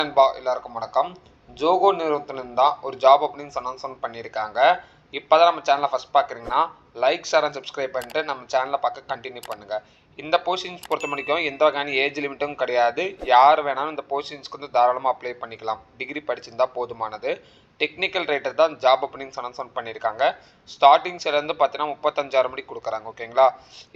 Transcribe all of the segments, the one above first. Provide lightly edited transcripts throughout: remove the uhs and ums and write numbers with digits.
நண்பா எல்லாருக்கும் வணக்கம். ஜோகோ நிறுவனத்திலிருந்து தான் ஒரு ஜாப் ஓப்பனிங்ஸ் அனௌன்ஸ்மெண்ட் பண்ணியிருக்காங்க. இப்போதான் நம்ம சேனலை ஃபஸ்ட் பார்க்குறீங்கன்னா லைக் ஷேர் அண்ட் சப்ஸ்கிரைப் பண்ணிட்டு நம்ம சேனலை பார்க்க கண்டினியூ பண்ணுங்கள். இந்த போஸ்டிங்ஸ் பொறுத்த வரைக்கும் எந்த வகையான ஏஜ் லிமிட்டும் கிடையாது. யார் வேணாலும் இந்த போஸ்டிங்ஸ்க்கு வந்து தாராளமாக அப்ளை பண்ணிக்கலாம். டிகிரி படிச்சிருந்தா போதுமானது. டெக்னிக்கல் ரைட்டர் தான் ஜாப் ஓப்பனிங்ஸ் அனௌன்ஸ்மெண்ட் பண்ணியிருக்காங்க. ஸ்டார்டிங் சேலரி பார்த்தீங்கன்னா 35,000 மணி கொடுக்குறாங்க. ஓகேங்களா,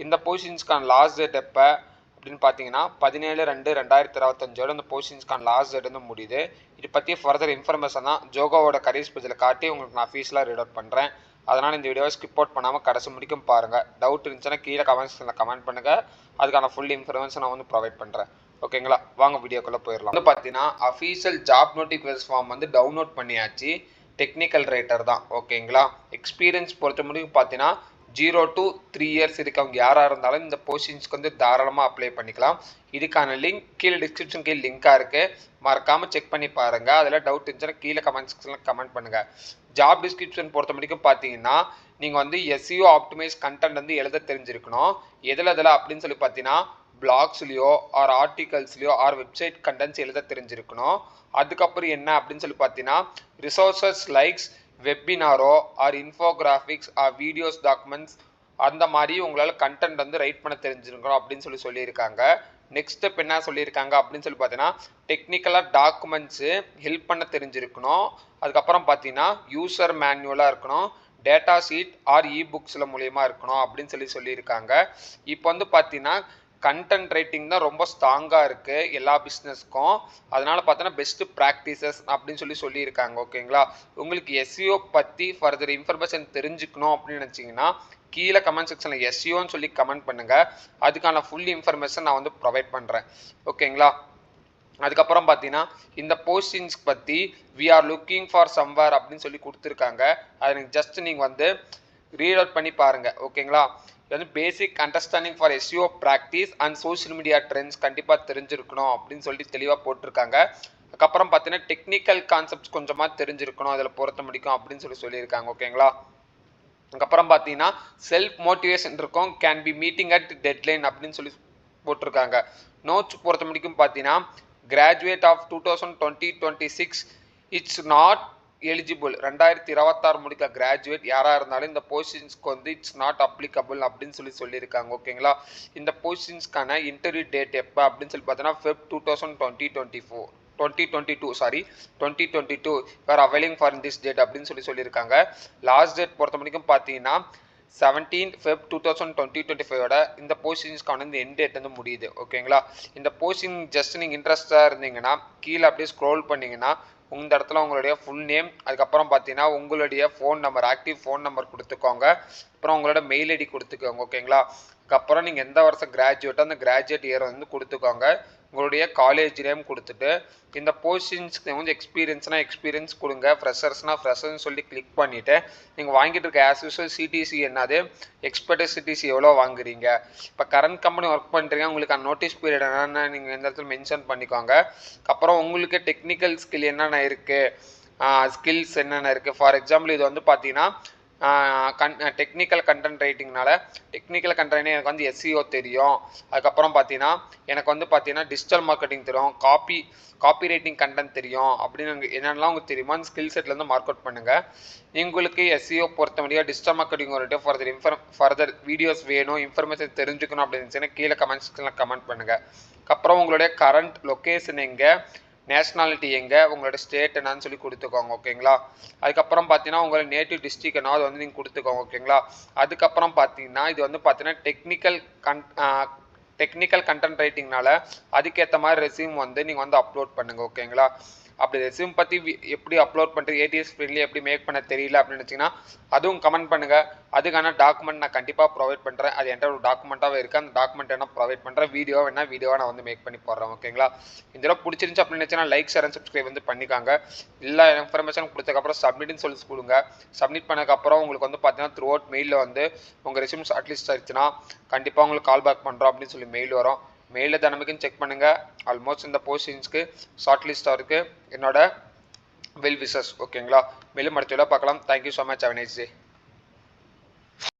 இந்த போஸ்டிங்ஸ்க்கான லாஸ்ட் டேட் எப்போ அப்படின்னு பார்த்தீங்கன்னா 17/2/2025 இந்த போஸ்டிங்ஸ்க்கான லாஸ்ட் டேட் வந்து முடியுது. இது பற்றி ஃபர்தர் இன்ஃபர்மேஷன் தான் ஜோகோவோட கரியர்ஸ் பேஜில் காட்டி உங்களுக்கு நான் ஃபீஸ்லாம் ரீட் அவுட் பண்ணுறேன். அதனால் இந்த வீடியோவை ஸ்கிப் அவுட் பண்ணாமல் கடைசி முடிக்கும் பாருங்கள். டவுட் இருந்துச்சுன்னா கீழே கமெண்ட்ஸில் கமெண்ட் பண்ணுங்கள். அதுக்கான ஃபுல் இன்ஃபர்மேஷன் நான் வந்து ப்ரொவைட் பண்ணுறேன். ஓகேங்களா, வாங்க வீடியோக்குள்ளே போயிடலாம். வந்து பார்த்தீங்கன்னா அஃபீஷியல் ஜாப் நோட்டிஃபிகேஷன் ஃபார்ம் வந்து டவுன்லோட் பண்ணியாச்சு. டெக்னிக்கல் ரைட்டர் தான். ஓகேங்களா, எக்ஸ்பீரியன்ஸ் பொறுத்த முடியும் பார்த்தீங்கன்னா 0 to 3 இயர்ஸ் இருக்கவங்க யாராக இருந்தாலும் இந்த போஸ்டிங்ஸ்க்கு வந்து தாராளமாக அப்ளை பண்ணிக்கலாம். இதுக்கான லிங்க் கீழே டிஸ்கிரிப்ஷன் கீழே லிங்காக இருக்குது, மறக்காமல் செக் பண்ணி பாருங்கள். அதில் டவுட் இருந்துச்சுன்னா கீழே கமெண்ட் செக்ஷனில் கமெண்ட் பண்ணுங்கள். ஜாப் டிஸ்கிரிப்ஷன் பொறுத்த வரைக்கும் பார்த்தீங்கன்னா நீங்கள் வந்து SEO ஆப்டிமைஸ் கண்டென்ட் வந்து எழுத தெரிஞ்சிருக்கணும். எதில் அப்படின்னு சொல்லி பார்த்தீங்கன்னா பிளாக்ஸ்லையோ ஆர் ஆர்டிகல்ஸ்லையோ ஆர் வெப்சைட் கண்டென்ட்ஸ் எழுத தெரிஞ்சிருக்கணும். அதுக்கப்புறம் என்ன அப்படின்னு சொல்லி பார்த்தீங்கன்னா ரிசோர்ஸஸ் லைக்ஸ் வெபினாரோ or infographics or videos documents அந்த மாதிரி உங்களால் கண்டென்ட் வந்து ரைட் பண்ண தெரிஞ்சிருக்கணும் அப்படின்னு சொல்லியிருக்காங்க. நெக்ஸ்ட் ஸ்டெப் என்ன சொல்லியிருக்காங்க அப்படின்னு சொல்லி பார்த்தீங்கன்னா டெக்னிக்கலாக டாக்குமெண்ட்ஸு ஹெல்ப் பண்ண தெரிஞ்சிருக்கணும். அதுக்கப்புறம் பார்த்தீங்கன்னா யூசர் மேனுவலாக இருக்கணும். டேட்டா ஷீட் ஆர் புக்ஸில் மூலியமா இருக்கணும் அப்படின்னு சொல்லியிருக்காங்க. இப்போ வந்து பார்த்தீங்கன்னா கண்டென்ட் ரைட்டிங் தான் ரொம்ப ஸ்ட்ராங்காக இருக்குது எல்லா பிஸ்னஸ்க்கும். அதனால் பார்த்தோன்னா பெஸ்ட்டு ப்ராக்டிசஸ் அப்படின்னு சொல்லியிருக்காங்க. ஓகேங்களா, உங்களுக்கு SEO பற்றி ஃபர்தர் இன்ஃபர்மேஷன் தெரிஞ்சுக்கணும் அப்படின்னு நினச்சிங்கன்னா கீழே கமெண்ட் செக்ஷனில் SEOன்னு சொல்லி கமெண்ட் பண்ணுங்கள். அதுக்கான ஃபுல் இன்ஃபர்மேஷன் நான் வந்து ப்ரொவைட் பண்ணுறேன். ஓகேங்களா, அதுக்கப்புறம் பார்த்தீங்கன்னா இந்த போஸ்டிங்ஸ் பற்றி we are looking for somewhere அப்படின்னு சொல்லி கொடுத்துருக்காங்க. அது ஜஸ்ட் நீங்கள் வந்து ரீட் அவுட் பண்ணி பாருங்கள். ஓகேங்களா, இது வந்து basic understanding for SEO practice and social media trends கண்டிப்பாக தெரிஞ்சிருக்கணும் அப்படின்னு சொல்லி தெளிவாக போட்டிருக்காங்க. அதுக்கப்புறம் பார்த்தீங்கன்னா டெக்னிக்கல் கான்செப்ட்ஸ் கொஞ்சமாக தெரிஞ்சிருக்கணும் அதில் பொறுத்த முடிக்கும் அப்படின்னு சொல்லியிருக்காங்க. ஓகேங்களா, அதுக்கப்புறம் பார்த்தீங்கன்னா செல்ஃப் மோட்டிவேஷன் இருக்கும், can be meeting at deadline அப்படின்னு சொல்லி போட்டிருக்காங்க. நோட்ஸ் பொறுத்த முடிக்கும் பார்த்தீங்கன்னா graduate of 2020-26 it's not eligible. 2026 முடிக்க கிராஜுவேட் யாராக இருந்தாலும் இந்த போஸ்டிங்ஸ்க்கு வந்து இட்ஸ் நாட் அப்ளிகபிள் அப்படின்னு சொல்லியிருக்காங்க. ஓகேங்களா, இந்த போஸ்டிங்ஸ்க்கான இன்டர்வியூ டேட் எப்போ அப்படின்னு சொல்லி பார்த்தீங்கன்னா Feb 2022 are availing for this date அப்படின்னு சொல்லியிருக்காங்க. லாஸ்ட் டேட் பொறுத்த முடிக்கும் பார்த்தீங்கன்னா 17 Feb 2025 இந்த போஸ்டிங்ஸ்க்கான இந்த எண்ட் டேட் வந்து முடியுது. ஓகேங்களா, இந்த போஸ்டிங் ஜஸ்ட் நீங்கள் இன்ட்ரெஸ்டாக இருந்தீங்கன்னா கீழே அப்படியே ஸ்க்ரோல் பண்ணிங்கன்னா இந்த இடத்துல உங்களுடைய ஃபுல் நேம், அதுக்கப்புறம் பார்த்தீங்கன்னா உங்களுடைய phone number, active phone number கொடுத்துக்கோங்க. அப்புறம் உங்களோட மெயில் ஐடி கொடுத்துக்கோங்க. ஓகேங்களா, அதுக்கப்புறம் நீங்கள் எந்த வருஷம் கிராஜுவேட்டோ அந்த கிராஜுவேட் இயர் வந்து கொடுத்துக்கோங்க. உங்களுடைய காலேஜ் நேம் கொடுத்துட்டு இந்த போஸ்டிங்ஸ்க்கு வந்து எக்ஸ்பீரியன்ஸ்னால் எக்ஸ்பீரியன்ஸ் கொடுங்க, ஃப்ரெஷர்ஸ்னால் ஃப்ரெஷர்ஸ்னு சொல்லி கிளிக் பண்ணிவிட்டு நீங்கள் வாங்கிட்டு இருக்க ஆஸ் யூஸ்வல் CTC என்னது, எக்ஸ்பெக்டட் CTC எவ்வளோ வாங்குறீங்க, இப்போ கரண்ட் கம்பெனி ஒர்க் பண்ணுறீங்க உங்களுக்கு அந்த நோட்டீஸ் பீரியட் என்னென்னு நீங்கள் எந்த இடத்துல மென்ஷன் பண்ணிக்கோங்க. அப்புறம் உங்களுக்கு டெக்னிக்கல் ஸ்கில் என்னென்ன இருக்குது, ஸ்கில்ஸ் என்னென்ன இருக்குது. ஃபார் எக்ஸாம்பிள் இது வந்து பார்த்தீங்கன்னா டெக்னிக்கல் கண்டென்ட் ரைட்டிங்னால டெக்னிக்கல் கண்டென்ட் எனக்கு வந்து SEO தெரியும். அதுக்கப்புறம் பார்த்தீங்கன்னா எனக்கு வந்து பார்த்தீங்கன்னா டிஜிட்டல் மார்க்கெட்டிங் தெரியும், காப்பி ரைட்டிங் கண்டென்ட் தெரியும் அப்படின்னு என்னென்னலாம் உங்களுக்கு தெரியுமா அந்த ஸ்கில் செட்லேருந்து மார்க் அவுட் பண்ணுங்கள். உங்களுக்கு SEO பொறுத்த முடியாது டிஜிட்டல் மார்க்கெட்டிங் ஒரு ஃபர்தர் வீடியோஸ் வேணும், இன்ஃபர்மேஷன் தெரிஞ்சுக்கணும் அப்படின்னு கீழே கமெண்ட் செக்ஷனில் கமெண்ட் பண்ணுங்கள். அப்புறம் உங்களுடைய கரண்ட் லொக்கேஷன் எங்கே, நேஷ்னாலிட்டி எங்கே, உங்களோட ஸ்டேட் என்னன்னு சொல்லி கொடுத்துக்கோங்க. ஓகேங்களா, அதுக்கப்புறம் பார்த்தீங்கன்னா உங்களோட நேட்டிவ் டிஸ்ட்ரிக்ட் என்ன அது வந்து நீங்கள் கொடுத்துக்கோங்க. ஓகேங்களா, அதுக்கப்புறம் பார்த்தீங்கன்னா இது வந்து பார்த்தீங்கன்னா டெக்னிக்கல் கண்டென்ட் ரைட்டிங்னால அதுக்கேற்ற மாதிரி ரெஸ்யூம் வந்து நீங்கள் வந்து அப்லோட் பண்ணுங்கள். ஓகேங்களா, அப்படி ரெஸ்யூம் பற்றி எப்படி அப்லோட் பண்ணுறது, ATS ஃப்ரெண்ட்லி எப்படி மேக் பண்ண தெரியல அப்படின்னு நினச்சிங்கன்னா அதுவும் கமெண்ட் பண்ணுங்கள். அதுக்கான டாக்குமெண்ட் நான் கண்டிப்பாக ப்ரொவைட் பண்ணுறேன். அது என்கிட்ட ஒரு டாக்குமெண்ட்டாகவே இருக்குது. அந்த டாக்குமெண்ட் என்ன ப்ரொவைட் பண்ணுறேன், வீடியோவை நான் வந்து மேக் பண்ணி போடுறேன். ஓகேங்களா, இதெல்லாம் பிடிச்சிருந்துச்சு அப்படின்னு நினச்சிங்கன்னா லைக் ஷேர் அண்ட் சப்ஸ்கிரைப் வந்து பண்ணிக்காங்க. எல்லா இன்ஃபர்மேஷன் கொடுத்ததுக்கப்புறம் சப்மிட்னு சொல்லி கொடுங்க. சப்மிட் பண்ணதுக்கப்புறம் உங்களுக்கு வந்து பார்த்தீங்கன்னா த்ரூ அவுட் மெயிலில் வந்து உங்கள் ரெஸ்யூம் ஷார்ட்லிஸ்ட் ஆயிடுச்சுன்னா கண்டிப்பாக உங்களுக்கு கால் பேக் பண்ணுறோம் அப்படின்னு சொல்லி மெயில் வரும். மெயிலில் தினமுக்கும் செக் பண்ணுங்கள். ஆல்மோஸ்ட் இந்த போஸ்டிங்ஸ்க்கு ஷார்ட் லிஸ்ட்டாக இருக்குது. என்னோட வெல் விஷஸ். ஓகேங்களா, மேலும் அடுத்த வீடியோவில் பார்க்கலாம். Thank you so much. Have a nice day.